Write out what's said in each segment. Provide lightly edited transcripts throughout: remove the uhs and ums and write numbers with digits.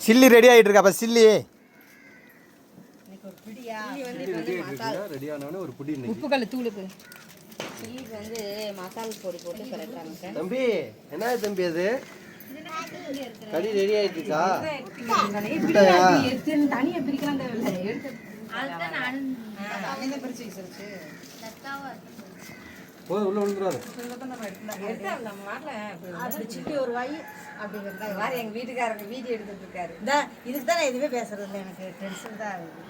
Chilli ready ஆகிட்டு இருக்கா. அப்போ சில்லி ரெடியானவனே ஒரு புடி உப்பு கல் தூளுக்கு சில்லிக்கு வந்து மசாலா பொடி போட்டு கலக்குறாங்க. தம்பி என்ன தம்பி அது கறி ரெடி ஆயிட்டு இருக்கா? தனியா பிரிக்கலாம் தேவையில்லை. உள்ள விழுந்துறாரு. சில்லி ஒரு வாய் அப்படிங்கிறதா மாதிரி எங்கள் வீட்டுக்காரங்க வீடியோ எடுத்துட்டு இருக்காரு. இந்த இதுக்கு தான் நான் எதுவுமே பேசுறது இல்லை, எனக்கு டென்ஷன் தான் ஆகுது.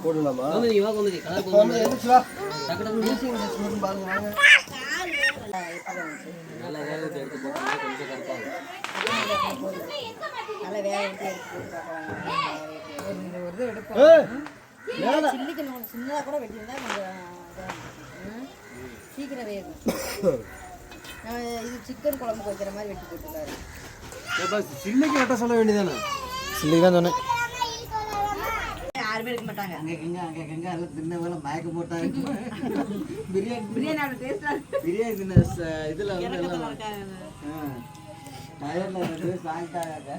போடலாமா? சில்லிக்கு சின்னதாக கூட வெட்டியிருந்தா கொஞ்சம் சீக்கிரம் வேகும். இது சிக்கன் குழம்புக்கு வைக்கிற மாதிரி வெட்டி போட்டுருக்காரு. சில்லிக்கு வெட்ட சொல்ல வேண்டியதானே? சில்லிக்கு தான் சொன்னேன். யாருமே இருக்க மாட்டாங்க. அங்க எல்லாம் தின்ன வேலை மயக்க போட்டாங்க. பிரியாணி பிரியாணி தின்ன இதுல வந்து எல்லாம் டயர்ல சாப்பிட்டாங்க.